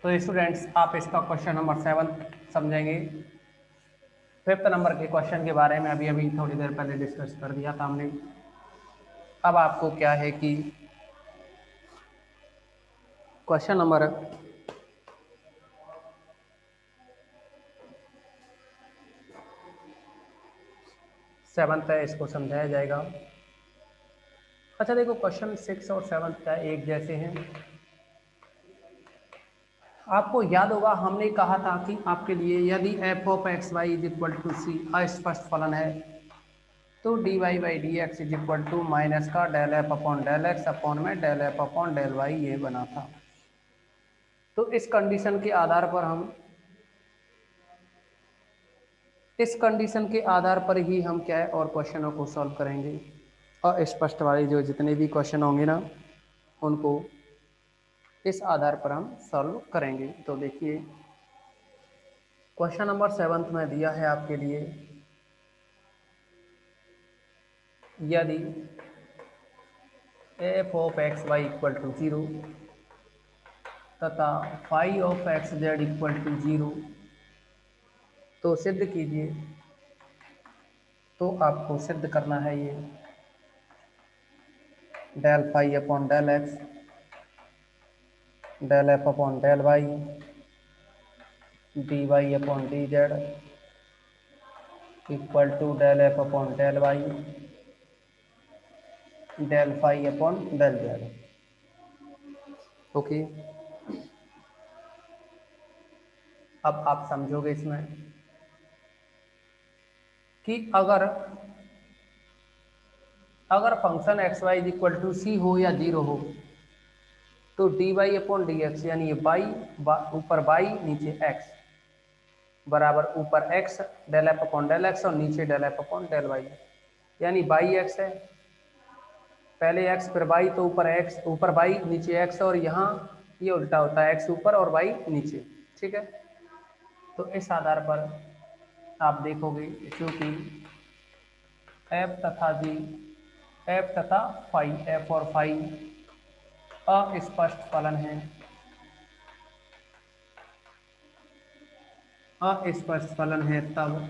तो स्टूडेंट्स आप इसका क्वेश्चन नंबर 7 समझेंगे। 5th नंबर के क्वेश्चन के बारे में अभी अभी थोड़ी देर पहले डिस्कस कर दिया था हमने। अब आपको क्या है कि क्वेश्चन नंबर 7 है, इसको समझाया जाएगा। अच्छा देखो, क्वेश्चन 6 और 7 का एक जैसे हैं। आपको याद होगा हमने कहा था कि आपके लिए यदि F of x Y is equal to C अस्पष्ट फलन है तो D Y by D X is equal to minus का del F upon del X upon में del F upon del Y ये बना था। तो इस कंडीशन के आधार पर ही हम क्या है और क्वेश्चनों को सॉल्व करेंगे। अस्पष्ट वाले जो जितने भी क्वेश्चन होंगे ना उनको इस आधार पर हम सॉल्व करेंगे। तो देखिए, क्वेश्चन नंबर 7 में दिया है आपके लिए, यदि F of x y equal to 0 तथा phi of x z equal to 0 तो सिद्ध कीजिए। तो आपको सिद्ध करना है ये del phi upon del x del F upon del Y D Y upon D Z equal to del F upon del Y del phi upon del Z. Okay, अब आप समझोगे इसमें कि अगर function X Y is equal to C हो या 0 हो तो D Y upon D X यानी ये बाई ऊपर बाई नीचे एक्स बराबर ऊपर X del F upon del X और नीचे del F upon del y, यानी बाई एक्स है पहले एक्स फिर बाई, तो ऊपर एक्स ऊपर बाई नीचे एक्स, और यहाँ ये उल्टा होता है एक्स ऊपर और बाई नीचे। ठीक है, तो इस आधार पर आप देखोगे क्योंकि एफ तथा जी एफ तथा फाई एफ और फाई अस्पष्ट फलन है, अस्पष्ट फलन है तब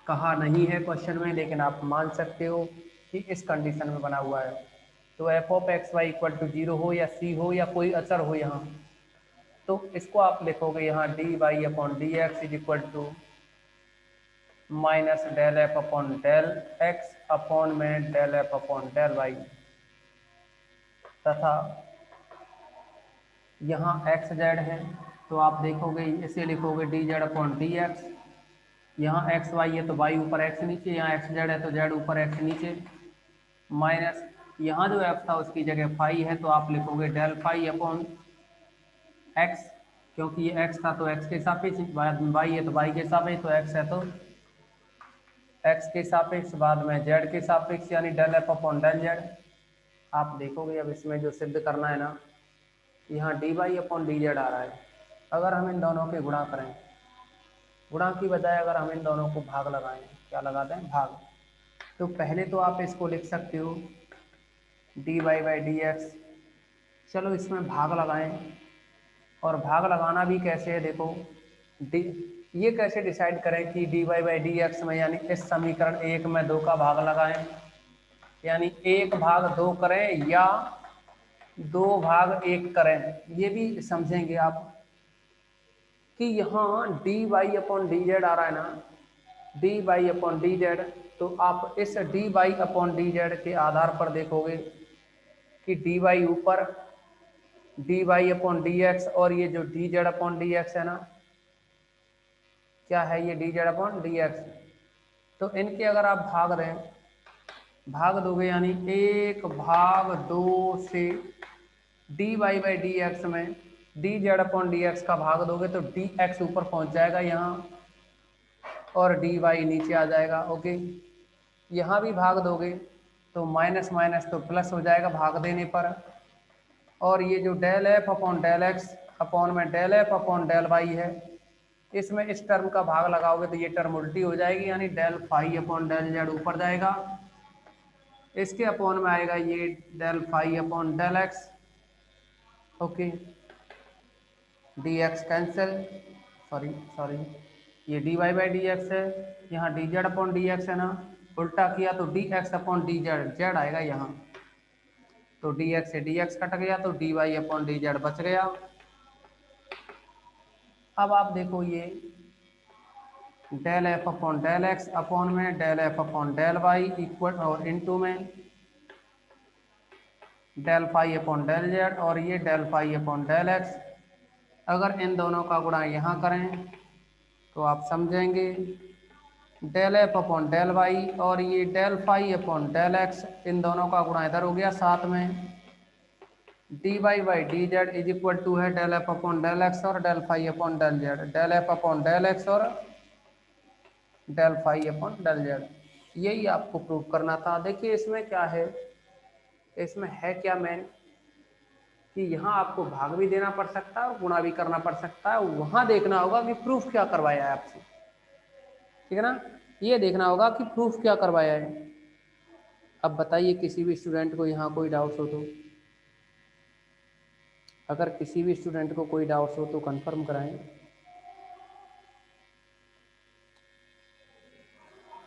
कहा नहीं है क्वेश्चन में, लेकिन आप मान सकते हो कि इस कंडीशन में बना हुआ है। तो f of x y equal to 0 हो या सी हो या कोई अचर हो यहाँ, तो इसको आप लिखोगे यहाँ D Y upon D X is equal to minus del F upon del X upon में del F upon del Y तथा यहाँ एक्स जेड है तो आप देखोगे इसे लिखोगे D Z upon D x. यहाँ एक्स वाई है तो वाई ऊपर एक्स नीचे, यहाँ एक्स जेड है तो जेड ऊपर एक्स नीचे, माइनस यहाँ जो एफ था उसकी जगह फाई है तो आप लिखोगे डेल फाई अपॉन एक्स, क्योंकि ये एक्स था तो एक्स के सापेक्ष, वाई है तो वाई के सापेक्ष, तो एक्स है तो एक्स के सापेक्ष, बाद में जेड के सापेक्ष यानी del F upon del z. आप देखोगे अब इसमें जो सिद्ध करना है ना, यहाँ D Y upon D Z आ रहा है। अगर हम इन दोनों के गुणा करें, गुणा की बजाय अगर हम इन दोनों को भाग लगाएं, क्या लगाते हैं भाग, तो पहले तो आप इसको लिख सकते हो d Y by D x. चलो इसमें भाग लगाएं, और भाग लगाना भी कैसे है देखो, डी ये कैसे डिसाइड करें कि D Y by D x में, यानी इस समीकरण 1 में 2 का भाग लगाएं, यानी 1 भाग 2 करें या 2 भाग 1 करें, ये भी समझेंगे आप कि यहाँ D Y upon D Z आ रहा है ना, D Y upon D Z, तो आप इस D Y upon D Z के आधार पर देखोगे कि डी वाई ऊपर D Y upon D X, और ये जो D Z upon D X है ना, क्या है ये D Z upon D X, तो इनके अगर आप भाग दोगे यानी 1 भाग 2 से D Y by D x में D Z upon D X का भाग दोगे तो डी एक्स ऊपर पहुंच जाएगा यहाँ और डी वाई नीचे आ जाएगा। ओके, यहाँ भी भाग दोगे तो माइनस माइनस तो प्लस हो जाएगा भाग देने पर, और ये जो del F upon del X upon में del F upon del Y है, इसमें इस टर्म का भाग लगाओगे तो ये टर्म उल्टी हो जाएगी, यानी del phi upon del Z ऊपर जाएगा, इसके अपॉन में आएगा ये del phi upon del x. Okay, D x cancel, sorry sorry, ये D Y by D X है, यहाँ D Z upon D X है ना, उल्टा किया तो D x upon D Z, Z आएगा यहाँ, तो डी एक्स से डी एक्स कट गया तो D Y upon D Z बच गया। अब आप देखो ये del F upon del X upon में del F upon del Y equal और इनटू में del phi upon del Z और ये del phi upon del X. अगर इन दोनों का गुणा यहाँ करें तो आप समझेंगे del F upon del Y और ये del phi upon del X, इन दोनों का गुणा इधर हो गया साथ में, D Y by D Z is equal to है del F upon del X और del phi upon del Z, del F upon del X और del phi upon del Z. यही आपको प्रूव करना था। देखिए इसमें क्या है, इसमें है क्या मेन कि यहाँ आपको भाग भी देना पड़ सकता है और गुणा भी करना पड़ सकता है, वहाँ देखना होगा कि प्रूफ क्या करवाया है आपसे, ठीक है ना, ये देखना होगा कि प्रूफ क्या करवाया है। अब बताइए किसी भी स्टूडेंट को यहाँ कोई डाउट्स हो तो, अगर किसी भी स्टूडेंट को कोई डाउट्स हो तो कंफर्म कराएं।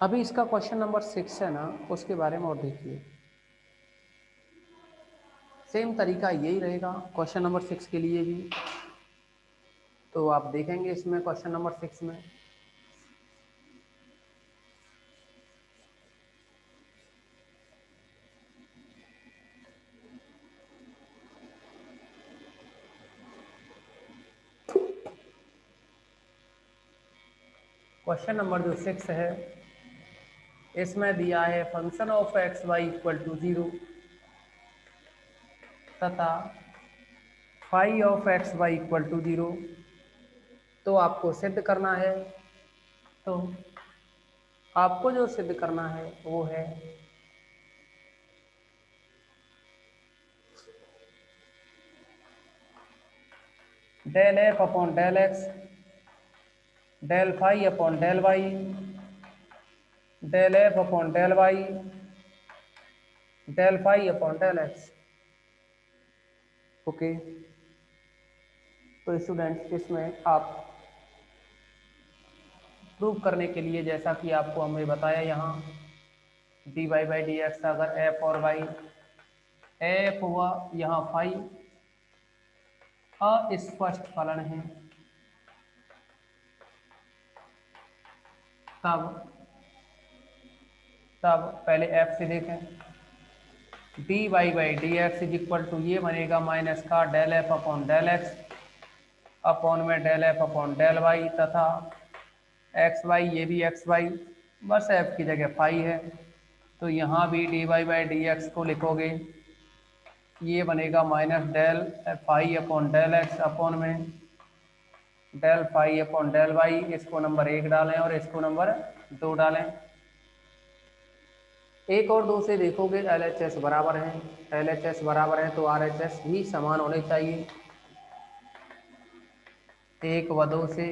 अभी इसका क्वेश्चन नंबर 6 है ना, उसके बारे में और देखिए, सेम तरीका यही रहेगा क्वेश्चन नंबर 6 के लिए भी। तो आप देखेंगे इसमें क्वेश्चन नंबर 6 में क्वेश्चन नंबर जो 6 है इसमें दिया है function of x y equal to 0 तथा phi of x y equal to 0। तो आपको सिद्ध करना है, तो आपको जो सिद्ध करना है वो है del F upon del x del phi upon del Y del F upon del Y del phi upon del x. Okay, तो स्टूडेंट्स इसमें आप प्रूव करने के लिए जैसा कि आपको हमने बताया यहाँ D Y by D x अगर एफ और वाई, एफ हुआ यहाँ फाई अस्पष्ट फलन है, तब तब पहले एफ से देखें, D Y by D X is equal to ये बनेगा माइनस का del F upon del X upon में del F upon del Y तथा एक्स वाई, ये भी एक्स वाई, बस एफ की जगह फाई है, तो यहाँ भी D Y by D X को लिखोगे, ये बनेगा minus del phi upon del X upon में del phi upon del Y. इसको नंबर 1 डालें और इसको नंबर 2 डालें। 1 और 2 से देखोगे LHS बराबर है, LHS बराबर है तो RHS भी समान होने चाहिए। 1 व 2 से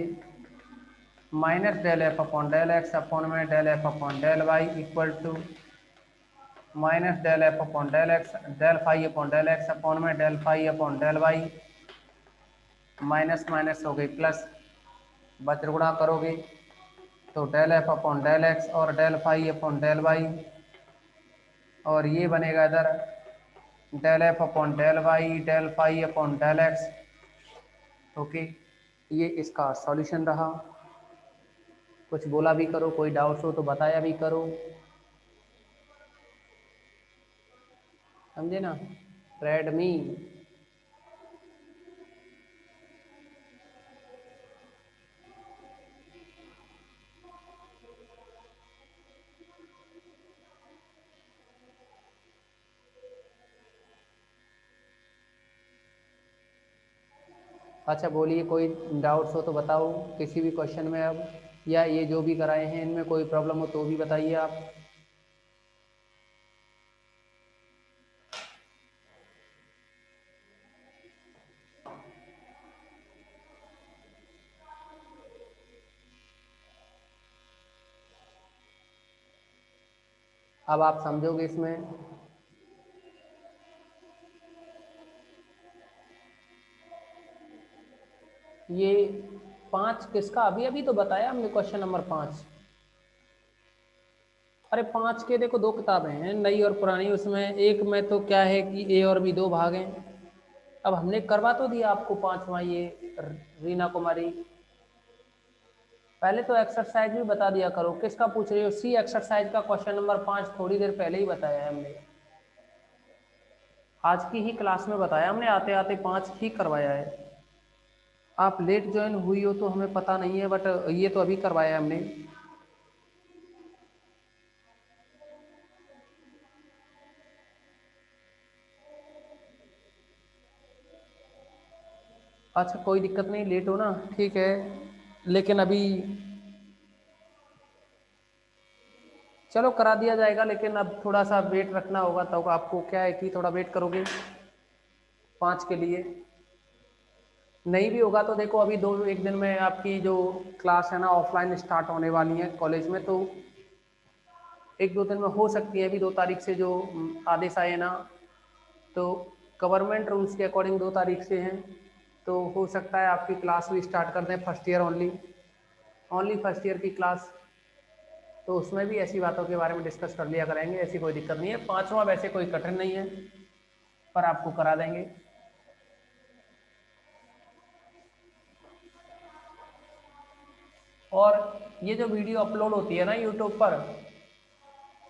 minus del F upon del X upon में del F upon del Y equal to minus del F upon del x del phi upon del X upon में del phi upon del Y, minus minus हो गई plus, बच गुणा करोगे तो del F upon del X और del phi upon del Y, और ये बनेगा इधर del F upon del Y del phi upon del x. Okay, ये इसका सॉल्यूशन रहा। कुछ बोला भी करो, कोई डाउट्स हो तो बताया भी करो, समझे ना। रेडमी अच्छा बोलिए, कोई डाउट्स हो तो बताओ किसी भी क्वेश्चन में अब, या ये जो भी कराए हैं इनमें कोई प्रॉब्लम हो तो भी बताइए आप। अब आप समझोगे इसमें। ये 5 किसका, अभी अभी तो बताया हमने क्वेश्चन नंबर 5। अरे 5 के देखो 2 किताबें हैं, नई और पुरानी, उसमें एक में तो क्या है कि ए और बी 2 भाग हैं। अब हमने करवा तो दिया आपको 5वां ये रीना कुमारी। पहले तो एक्सरसाइज भी बता दिया करो, किसका पूछ रहे हो? सी एक्सरसाइज का क्वेश्चन नंबर 5 थोड़ी देर पहले ही बताया है हमने, आज की ही क्लास में बताया हमने, आते आते 5 ही करवाया है। आप लेट ज्वाइन हुई हो तो हमें पता नहीं है, बट ये तो अभी करवाया है हमने। अच्छा कोई दिक्कत नहीं, लेट हो ना, ठीक है, लेकिन अभी चलो करा दिया जाएगा, लेकिन अब थोड़ा सा वेट रखना होगा। तो आपको क्या है कि थोड़ा वेट करोगे 5 के लिए। नहीं भी होगा तो देखो, अभी 1 दिन में आपकी जो क्लास है ना ऑफलाइन स्टार्ट होने वाली है कॉलेज में, तो 1-2 दिन में हो सकती है। अभी 2 तारीख से जो आदेश आए ना, तो गवर्नमेंट रूल्स के अकॉर्डिंग 2 तारीख से हैं, तो हो सकता है आपकी क्लास भी स्टार्ट कर दें first year only, only first year की क्लास। तो उसमें भी ऐसी बातों के बारे में डिस्कस कर लिया करेंगे, ऐसी कोई दिक्कत नहीं है। 5वां वैसे कोई कठिन नहीं है, पर आपको करा देंगे। और ये जो वीडियो अपलोड होती है ना यूट्यूब पर,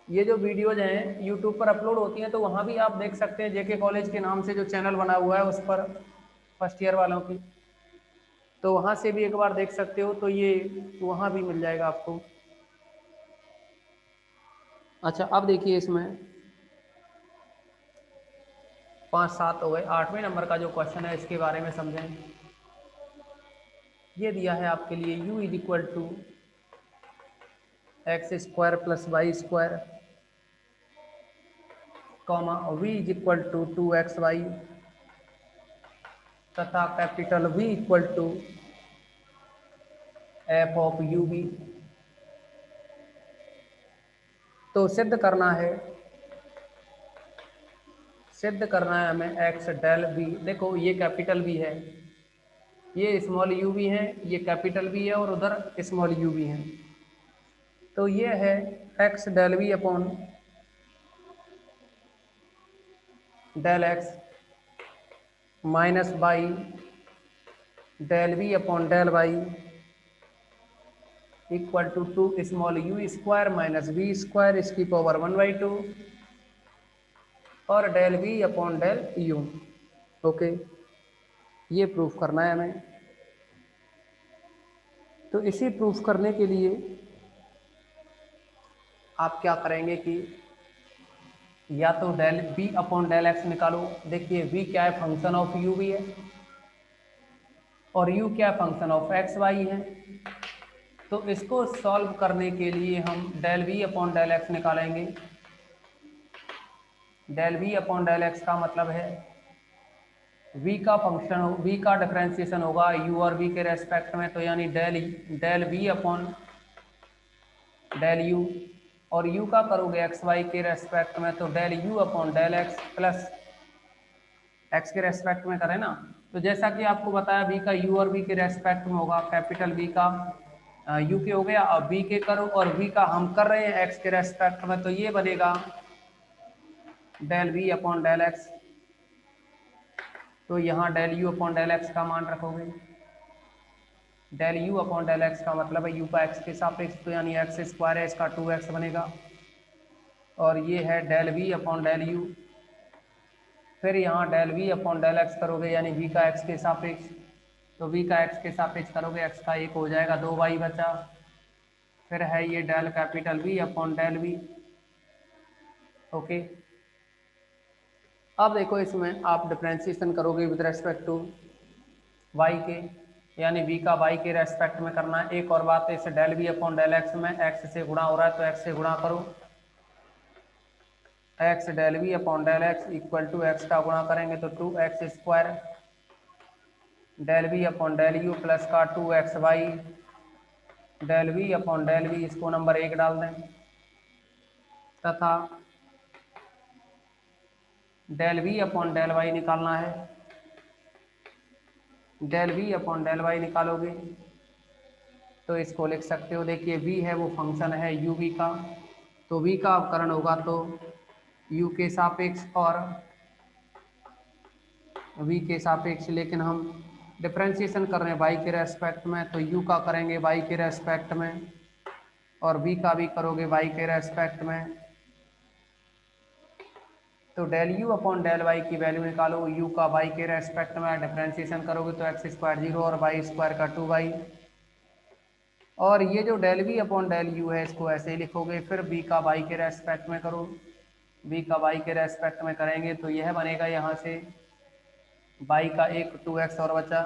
ये जो वीडियोज हैं यूट्यूब पर अपलोड होती हैं, तो वहाँ भी आप देख सकते हैं जेके कॉलेज के नाम से जो चैनल बना हुआ है उस पर, फर्स्ट ईयर वालों की, तो वहाँ से भी एक बार देख सकते हो। तो ये वहाँ भी मिल जाएगा आपको। अच्छा अब देखिए, इसमें 5-7 हो गए, 8वें नंबर का जो क्वेश्चन है इसके बारे में समझें। ये दिया है आपके लिए u is equal to x square plus Y square, comma v is equal to 2xy, तथा capital V equal to f of u v. तो सिद्ध करना है हमें एक्स डेल बी। देखो ये कैपिटल बी है, ये स्मॉल यू भी है, ये कैपिटल बी है, और उधर स्मॉल यू भी है। तो ये है x del v upon del x minus y del v upon del Y equal to 2 small u square minus v square इसकी पावर 1/2 और del v upon del you. Okay, ये प्रूफ करना है हमें। तो इसे प्रूफ करने के लिए आप क्या करेंगे कि या तो del v upon del x निकालो। देखिए v क्या है, फंक्शन ऑफ u भी है, और u क्या है, फंक्शन ऑफ एक्स वाई है। तो इसको सॉल्व करने के लिए हम del v upon del X निकालेंगे। Del v upon del x का मतलब है v का फंक्शन, v का डिफरेंशिएशन होगा u और v के रेस्पेक्ट में, तो यानी del v upon del u, और u का करोगे एक्स वाई के रेस्पेक्ट में, तो del u upon del x plus x के रेस्पेक्ट में करें ना। तो जैसा कि आपको बताया v का u और v के रेस्पेक्ट में होगा, कैपिटल v का u के हो गया, और v के करो, और v का हम कर रहे हैं x के रेस्पेक्ट में, तो ये बनेगा del v upon del x. तो यहाँ del u upon del x का मान रखोगे। Del u upon del x का मतलब है u का x के सापेक्ष, तो यानी एक्स स्क्वायर है, इसका 2x बनेगा। और ये है del v upon del u, फिर यहाँ del v upon del x करोगे, यानी v का x के सापेक्ष, तो v का x के सापेक्ष करोगे, x का 1 हो जाएगा, 2y बचा। फिर है ये del capital V upon del v। Okay, अब देखो इसमें आप डिफ्रेंशिएशन करोगे विद रेस्पेक्ट टू y के, यानी v का y के रेस्पेक्ट में करना है। एक और बात है, इसे del v upon del x में x से गुणा हो रहा है, तो x से गुणा करो। x del v upon del x equal to x का गुणा करेंगे तो 2x square del v upon del u plus का 2xy del v upon del v, इसको नंबर 1 डाल दें, तथा del v upon del y निकालना है। Del we upon del y निकालोगे तो इसको लिख सकते हो, देखिए वी है वो फंक्शन है यू वी का, तो वी का अवकलन होगा तो यू के सापेक्ष और वी के सापेक्ष, लेकिन हम डिफ्रेंशिएशन कर रहे हैं वाई के रेस्पेक्ट में, तो यू का करेंगे वाई के रेस्पेक्ट में और वी का भी करोगे वाई के रेस्पेक्ट में। तो del you upon del y की वैल्यू निकालो, यू का वाई के रेस्पेक्ट में डिफ्रेंशिएशन करोगे तो एक्स स्क्वायर 0 और वाई स्क्वायर का 2y, और ये जो del we upon del u है इसको ऐसे ही लिखोगे। फिर बी का वाई के रेस्पेक्ट में करो, बी का वाई के रेस्पेक्ट में करेंगे तो यह बनेगा यहाँ से वाई का एक 2x और बचा,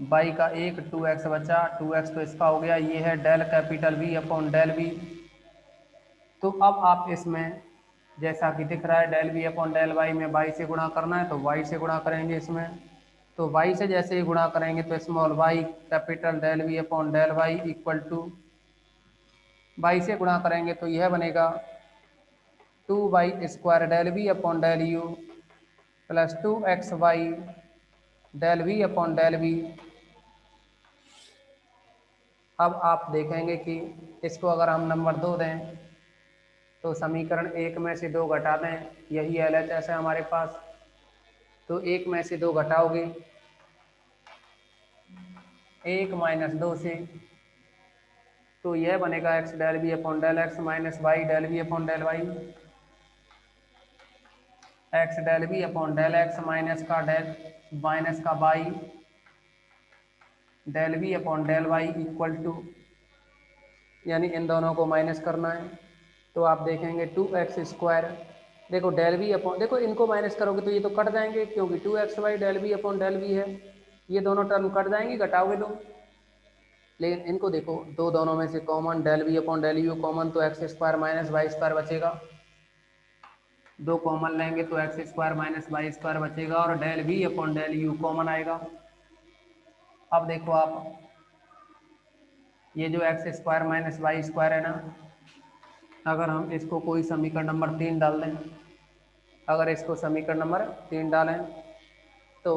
वाई का एक 2x बचा, 2x तो इसका हो गया, ये है del capital V upon del v. तो अब आप इसमें जैसा कि दिख रहा है del we upon del y में वाई से गुणा करना है तो वाई से गुणा करेंगे इसमें, तो वाई से जैसे ही गुणा करेंगे तो small y capital del we upon del Y equal to, y से गुणा करेंगे तो यह बनेगा 2y square del we upon del u plus 2xy del we upon del v. अब आप देखेंगे कि इसको अगर हम नंबर 2 दें तो समीकरण 1 में से 2 घटा दें, यही LHS है हमारे पास, तो 1 में से 2 घटाओगे 1 माइनस 2 से, तो यह बनेगा X del we upon del x minus Y del we upon del Y, X del we upon del x minus का Y del we upon del Y equal to, यानी इन दोनों को माइनस करना है तो आप देखेंगे 2x स्क्वायर, देखो डेल वी अपॉन, देखो इनको माइनस करोगे तो ये तो कट जाएंगे क्योंकि 2xy del we upon del v है, ये दोनों टर्म कट जाएंगी घटाओगे तो, लेकिन इनको देखो दो दोनों में से common del we upon del U common, तो X square minus Y square बचेगा, दो कॉमन लेंगे तो X square minus Y square बचेगा और del we upon del U common आएगा। अब देखो आप ये जो X square minus Y square है ना, अगर हम इसको कोई समीकरण नंबर 3 डाल दें, अगर इसको समीकरण नंबर 3 डालें तो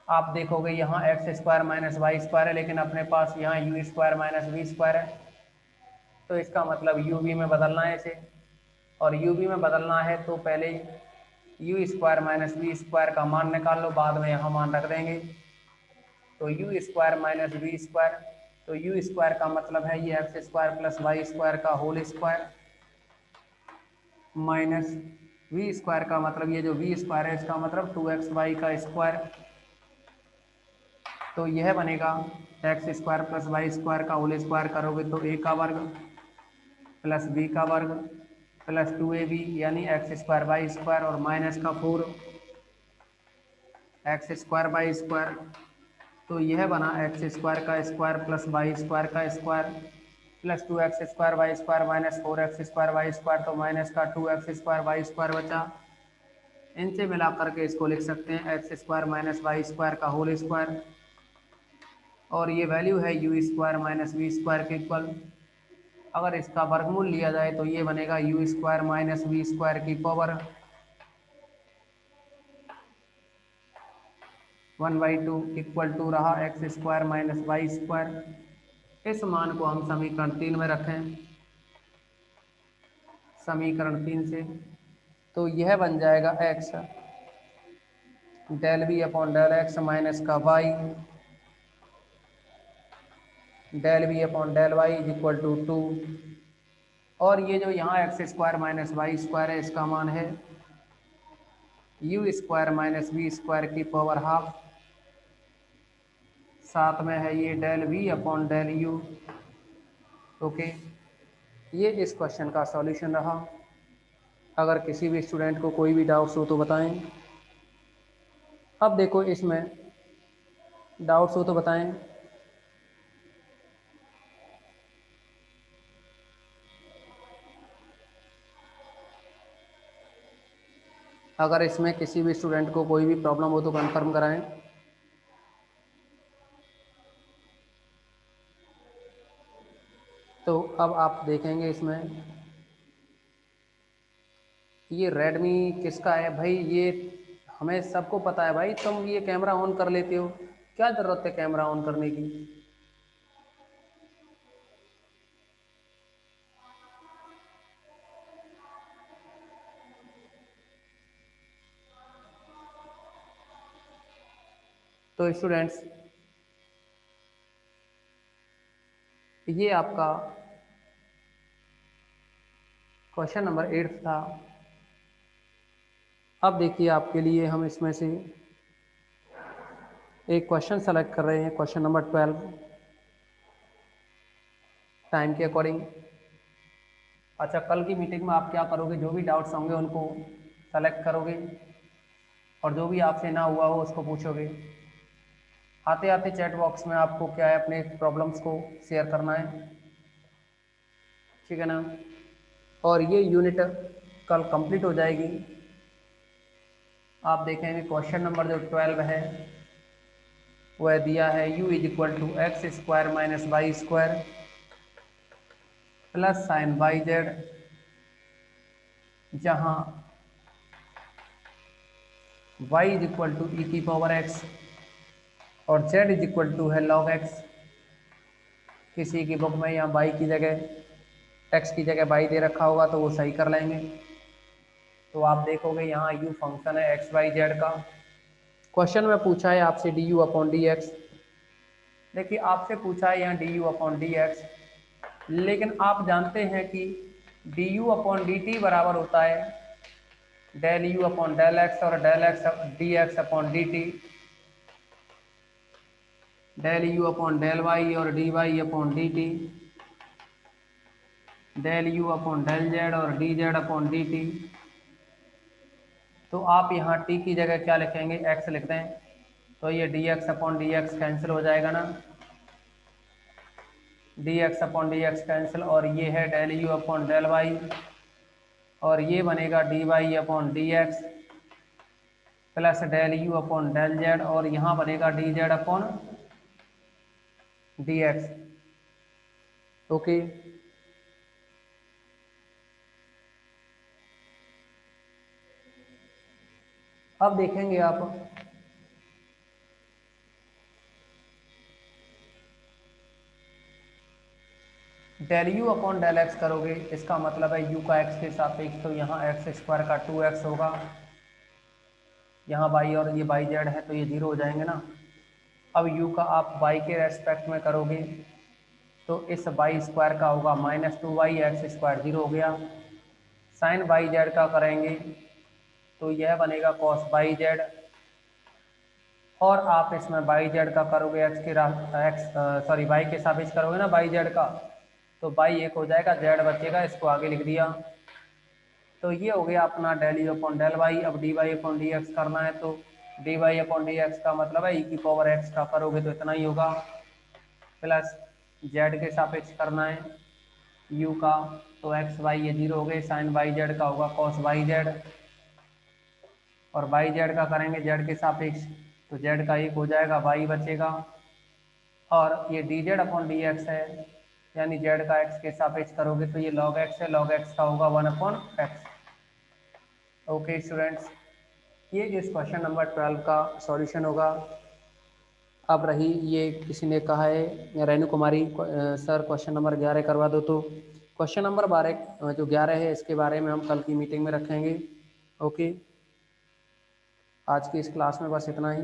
आप देखोगे यहाँ x square minus Y square है, लेकिन अपने पास यहाँ u square minus we square है, तो इसका मतलब यू वी में बदलना है इसे, और यू वी में बदलना है तो पहले u square minus we square का मान निकाल लो, बाद में यहाँ मान रख देंगे, तो U square minus we square, तो यू स्क्वायर का मतलब है ये X square plus Y square का whole square minus we square का मतलब ये जो वी स्क्वायर है इसका मतलब 2xy का स्क्वायर, तो यह बनेगा x square plus Y square का होल स्क्वायर करोगे तो a का वर्ग प्लस b का वर्ग प्लस 2ab यानी एक्स स्क्वायर वाई स्क्वायर और माइनस का 4 एक्स स्क्वायर वाई स्क्वायर, तो यह बना एक्स स्क्वायर का स्क्वायर प्लस वाई स्क्वायर का square plus 2x square y square minus 4x square y square, तो माइनस का 2x स्क्वायर वाई स्क्वायर बचा, इनसे मिला करके इसको लिख सकते हैं x square minus Y square का होल स्क्वायर, और ये वैल्यू है you square minus we square के इक्वल। अगर इसका वर्गमूल लिया जाए तो ये बनेगा u square minus we square की पावर 1/2 इक्वल टू रहा x square minus Y square. इस मान को हम समीकरण 3 में रखें, समीकरण 3 से तो यह बन जाएगा X del we upon del x minus का Y del we upon del Y is equal to 2, और ये जो यहाँ x square minus Y square है इसका मान है you square minus we square की पावर हाफ, साथ में है ये del we upon del you. Okay, ये इस क्वेश्चन का सॉल्यूशन रहा। अगर किसी भी स्टूडेंट को कोई भी डाउट्स हो तो बताएं। अब देखो इसमें डाउट्स हो तो बताएं। अगर इसमें किसी भी स्टूडेंट को कोई भी प्रॉब्लम हो तो कंफर्म कराएं। तो अब आप देखेंगे इसमें ये रेडमी किसका है भाई, ये हमें सबको पता है भाई, तुम ये कैमरा ऑन कर लेते हो, क्या ज़रूरत है कैमरा ऑन करने की। तो स्टूडेंट्स, ये आपका क्वेश्चन नंबर 8 था। अब देखिए आपके लिए हम इसमें से एक क्वेश्चन सेलेक्ट कर रहे हैं, क्वेश्चन नंबर 12, टाइम के अकॉर्डिंग। अच्छा, कल की मीटिंग में आप क्या करोगे, जो भी डाउट्स होंगे उनको सेलेक्ट करोगे और जो भी आपसे ना हुआ हो उसको पूछोगे। आते आते चैट बॉक्स में आपको क्या है, अपने प्रॉब्लम्स को शेयर करना है, ठीक है ना। और ये यूनिट कल कंप्लीट हो जाएगी। आप देखेंगे क्वेश्चन नंबर जो 12 है वह दिया है u is equal to x square minus Y square plus sine y z, जहाँ y is equal to e की पावर x और z इज इक्वल टू है log x। किसी की बुक में यहाँ y की जगह x की जगह y दे रखा होगा तो वो सही कर लेंगे। तो आप देखोगे यहाँ u फंक्शन है एक्स वाई जेड का। क्वेश्चन में पूछा है आपसे D U upon D X. देखिए आपसे पूछा है यहाँ D U upon D X, लेकिन आप जानते हैं कि D U upon D T बराबर होता है del you upon del X और del X D x upon D T, del you upon del Y और D Y upon D T, del you upon del Z और D Z upon D T. तो आप यहाँ T की जगह क्या लिखेंगे, एक्स लिख दें, तो ये d x upon D x cancel हो जाएगा ना, d x upon D x cancel, और ये है del you upon del Y और ये बनेगा d Y upon D x plus del you upon del Z और यहाँ बनेगा d Z upon D x. Okay, अब देखेंगे आप del you upon del x करोगे, इसका मतलब है यू का एक्स के सापेक्ष, तो यहाँ एक्स स्क्वायर का 2x होगा, यहाँ बाई और ये बाई जेड है तो ये 0 हो जाएंगे ना। अब u का आप y के रेस्पेक्ट में करोगे तो इस वाई स्क्वायर का होगा माइनस 2y, एक्स स्क्वायर 0 हो गया। साइन वाई जेड का करेंगे तो यह बनेगा कॉस वाई जेड, और आप इसमें वाई जेड का करोगे वाई के सापेक्ष करोगे ना वाई जेड का, तो वाई एक हो जाएगा, जेड बचेगा, इसको आगे लिख दिया। तो ये हो गया अपना del you upon del Y. अब D Y upon D X करना है तो D Y upon D X का मतलब है ई की पावर एक्स का करोगे तो इतना ही होगा, प्लस जेड के सापेक्ष करना है यू का, तो एक्स वाई ये 0 हो गए, साइन वाई जेड का होगा कॉस वाई जेड, और वाई जेड का करेंगे जेड के सापेक्ष तो जेड का 1 हो जाएगा, वाई बचेगा, और ये D Z upon D X है, यानी जेड का एक्स के सापेक्ष करोगे तो ये लॉग एक्स है, लॉग एक्स का होगा 1 अपॉन एक्स। ओके स्टूडेंट्स, ये इस क्वेश्चन नंबर 12 का सॉल्यूशन होगा। अब रही ये किसी ने कहा है रेणु कुमारी सर क्वेश्चन नंबर 11 करवा दो, तो क्वेश्चन नंबर 12 जो 11 है इसके बारे में हम कल की मीटिंग में रखेंगे। ओके, आज की इस क्लास में बस इतना ही।